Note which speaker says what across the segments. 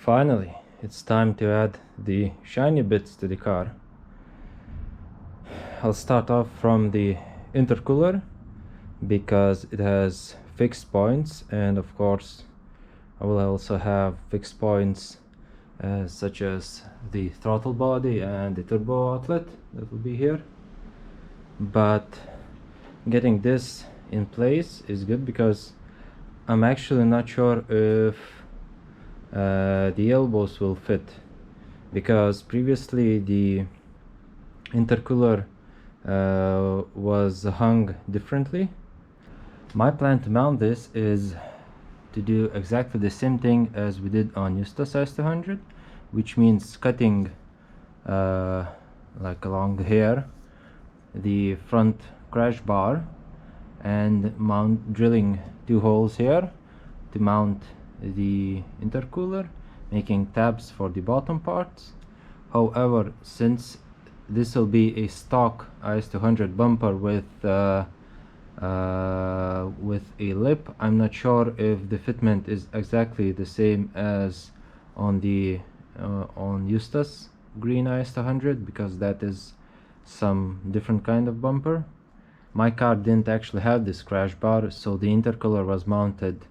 Speaker 1: Finally, it's time to add the shiny bits to the car. I'll start off from the intercooler because it has fixed points, and of course I will also have fixed points such as the throttle body and the turbo outlet that will be here. But getting this in place is good because I'm actually not sure if the elbows will fit, because previously the intercooler was hung differently. My plan to mount this is to do exactly the same thing as we did on Purple IS200, which means cutting like along here the front crash bar and drilling 2 holes here to mount the intercooler, making tabs for the bottom parts. However, since this will be a stock IS200 bumper with a lip, I'm not sure if the fitment is exactly the same as on the on Eustace green IS200, because that is some different kind of bumper. My car didn't actually have this crash bar, so the intercooler was mounted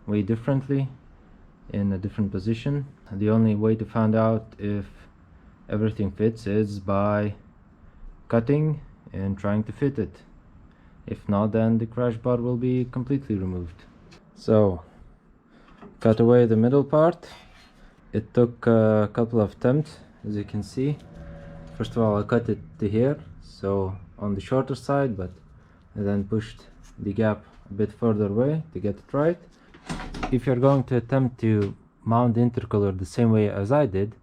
Speaker 1: way differently in a different position. The only way to find out if everything fits is by cutting and trying to fit it. If not, then the crash bar will be completely removed. So cut away the middle part. It took a couple of attempts, as you can see. First of all, I cut it to here, so on the shorter side, but I then pushed the gap a bit further away to get it right. If you're going to attempt to mount the intercooler the same way as I did,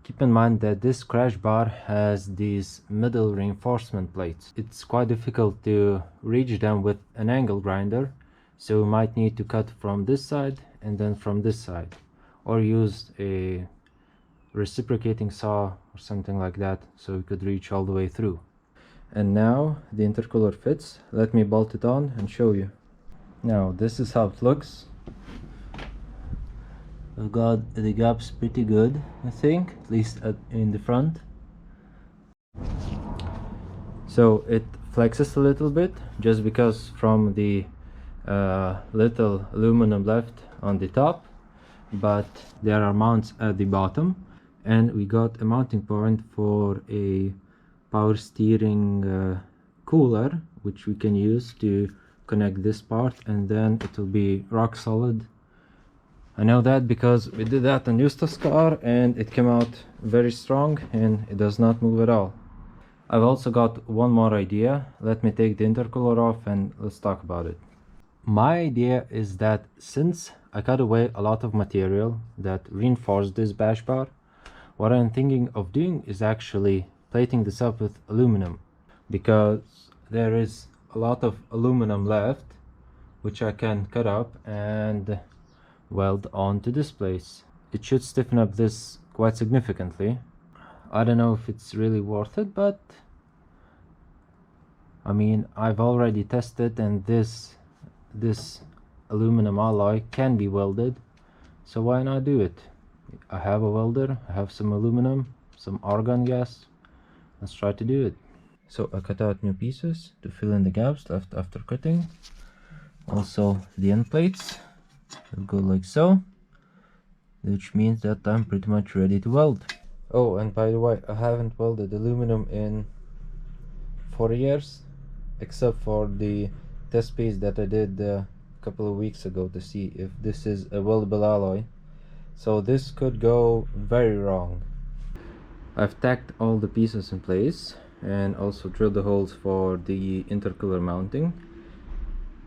Speaker 1: keep in mind that this crash bar has these middle reinforcement plates. It's quite difficult to reach them with an angle grinder, so you might need to cut from this side and then from this side, or use a reciprocating saw or something like that so you could reach all the way through. And now the intercooler fits. Let me bolt it on and show you. Now this is how it looks. We've got the gaps pretty good, I think, at least in the front. So it flexes a little bit just because from the little aluminum left on the top, but there are mounts at the bottom, and we got a mounting point for a power steering cooler, which we can use to connect this part, and then it will be rock solid. I know that because we did that on Eustace's car and it came out very strong and it does not move at all. I've also got one more idea. Let me take the intercooler off and let's talk about it. My idea is that since I cut away a lot of material that reinforced this bash bar, what I'm thinking of doing is actually plating this up with aluminum, because there is a lot of aluminum left which I can cut up and weld onto this place. It should stiffen up this quite significantly. I don't know if it's really worth it, but I mean, I've already tested, and this aluminum alloy can be welded, so why not do it? I have a welder, I have some aluminum, some argon gas. Let's try to do it. So I cut out new pieces to fill in the gaps left after cutting. Also the end plates will go like so, which means that I'm pretty much ready to weld. Oh, and by the way, I haven't welded aluminum in 4 years, except for the test piece that I did a couple of weeks ago to see if this is a weldable alloy. So this could go very wrong. I've tacked all the pieces in place and also drilled the holes for the intercooler mounting.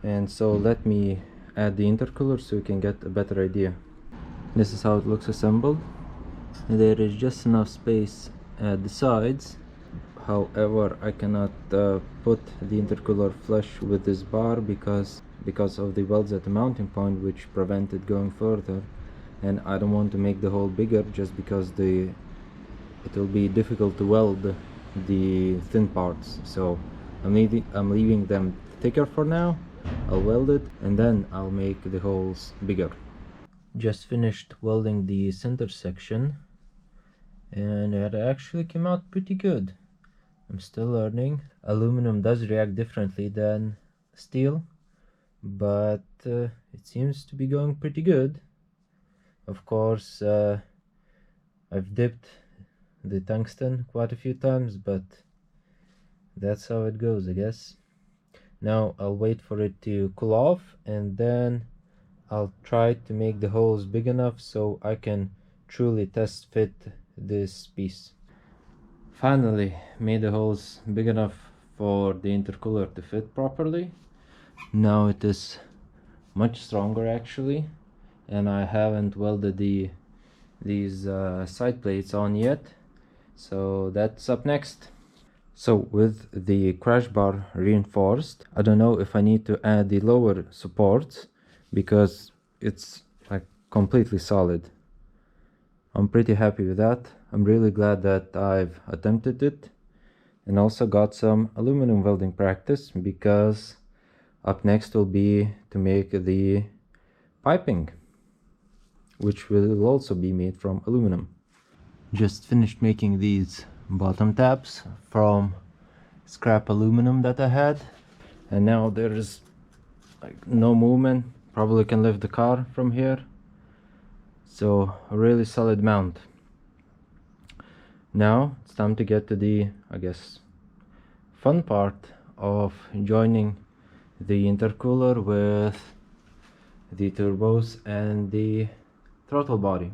Speaker 1: And so let me add the intercooler so you can get a better idea. This is how it looks assembled. There is just enough space at the sides. However, I cannot put the intercooler flush with this bar because of the welds at the mounting point, which prevent it going further. And I don't want to make the hole bigger just because it will be difficult to weld the thin parts. So I'm leaving them thicker for now. I'll weld it and then I'll make the holes bigger. Just finished welding the center section and it actually came out pretty good. I'm still learning. Aluminum does react differently than steel, but it seems to be going pretty good. Of course, I've dipped the tungsten quite a few times, but that's how it goes, I guess. Now I'll wait for it to cool off, and then I'll try to make the holes big enough so I can truly test fit this piece. Finally made the holes big enough for the intercooler to fit properly. Now it is much stronger actually, and I haven't welded these side plates on yet, so that's up next. So with the crash bar reinforced, I don't know if I need to add the lower supports because it's like completely solid. I'm pretty happy with that. I'm really glad that I've attempted it, and also got some aluminum welding practice, because up next will be to make the piping, which will also be made from aluminum. Just finished making these bottom tabs from scrap aluminum that I had, and now there is like no movement. Probably can lift the car from here, so a really solid mount. Now it's time to get to the, I guess, fun part of joining the intercooler with the turbos and the throttle body.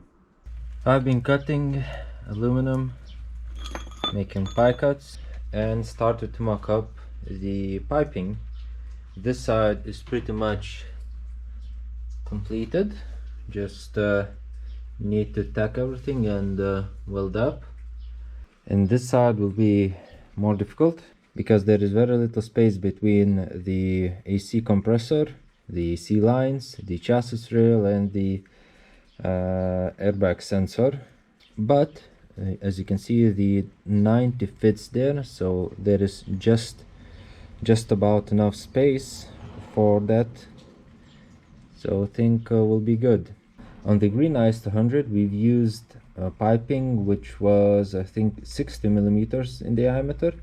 Speaker 1: I've been cutting aluminum, making pie cuts, and started to mock up the piping. This side is pretty much completed, just need to tack everything and weld up. And this side will be more difficult because there is very little space between the AC compressor, the AC lines, the chassis rail, and the airbag sensor. But as you can see, the 90 fits there, so there is just about enough space for that, so I think will be good. On the Green IS200 we've used piping which was, I think, 60 millimeters in diameter,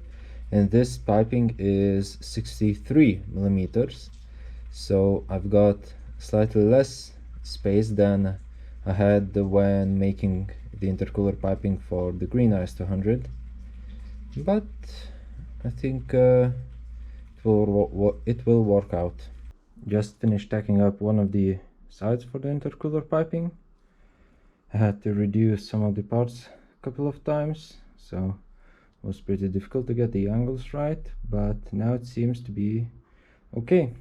Speaker 1: and this piping is 63 millimeters, so I've got slightly less space than I had when making the intercooler piping for the Green IS200, but I think it will work out. Just finished tacking up one of the sides for the intercooler piping. I had to reduce some of the parts a couple of times, so it was pretty difficult to get the angles right, but now it seems to be okay.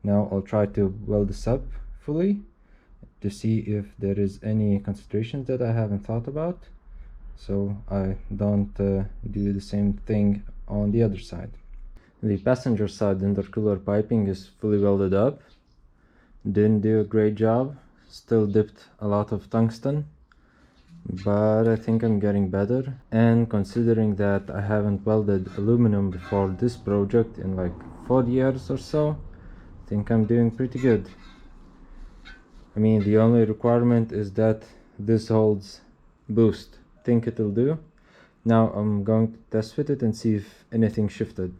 Speaker 1: Now I'll try to weld this up fully to see if there is any concentrations that I haven't thought about, so I don't do the same thing on the other side. The passenger side intercooler piping is fully welded up. Didn't do a great job, still dipped a lot of tungsten, but I think I'm getting better. And considering that I haven't welded aluminum before this project in like 4 years or so, I think I'm doing pretty good. I mean, the only requirement is that this holds boost. I think it'll do. Now I'm going to test fit it and see if anything shifted.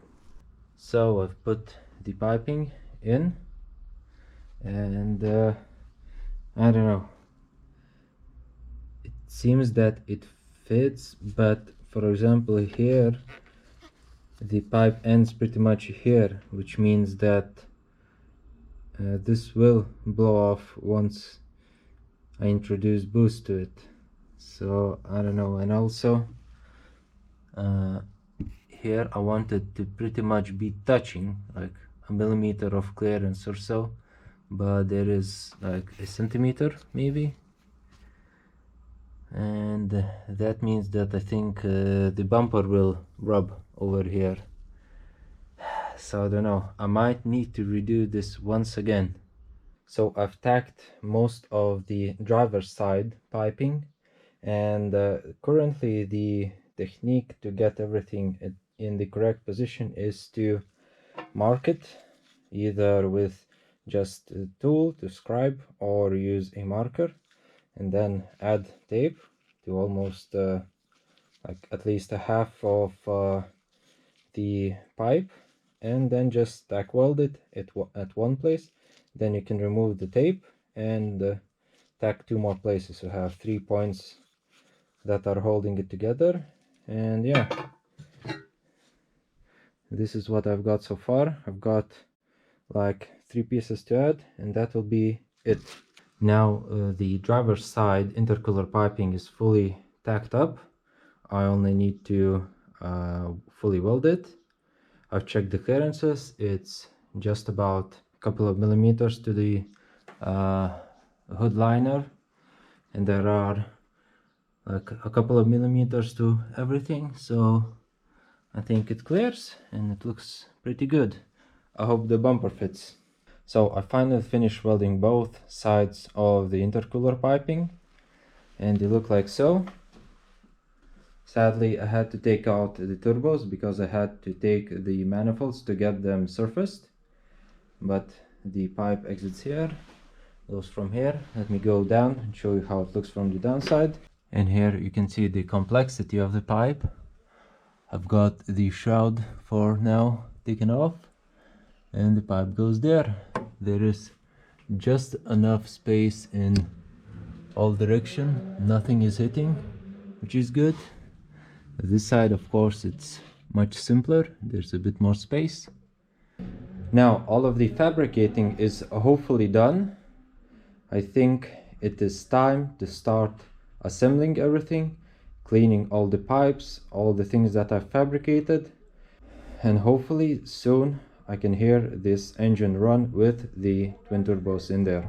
Speaker 1: So I've put the piping in, and I don't know, it seems that it fits, but for example here the pipe ends pretty much here, which means that this will blow off once I introduce boost to it, so I don't know. And also here I wanted to pretty much be touching like a millimeter of clearance or so, but there is like a centimeter maybe, and that means that I think the bumper will rub over here, so I don't know, I might need to redo this once again. So I've tacked most of the driver's side piping, and currently the technique to get everything in the correct position is to mark it either with just a tool to scribe or use a marker, and then add tape to almost like at least a half of the pipe, and then just tack weld it at one place. Then you can remove the tape and tack 2 more places. So have 3 points that are holding it together. And yeah, this is what I've got so far. I've got like 3 pieces to add, and that will be it. Now the driver's side intercooler piping is fully tacked up. I only need to fully weld it. I've checked the clearances. It's just about a couple of millimeters to the hood liner, and there are like a couple of millimeters to everything, so I think it clears and it looks pretty good. I hope the bumper fits. So I finally finished welding both sides of the intercooler piping, and they look like so. Sadly, I had to take out the turbos because I had to take the manifolds to get them surfaced, but the pipe exits here, goes from here. Let me go down and show you how it looks from the downside. And here you can see the complexity of the pipe. I've got the shroud for now taken off, and the pipe goes there. There is just enough space in all direction, nothing is hitting, which is good. This side, of course, it's much simpler, there's a bit more space. Now all of the fabricating is hopefully done. I think it is time to start assembling everything, cleaning all the pipes, all the things that I've fabricated, and hopefully soon I can hear this engine run with the twin turbos in there.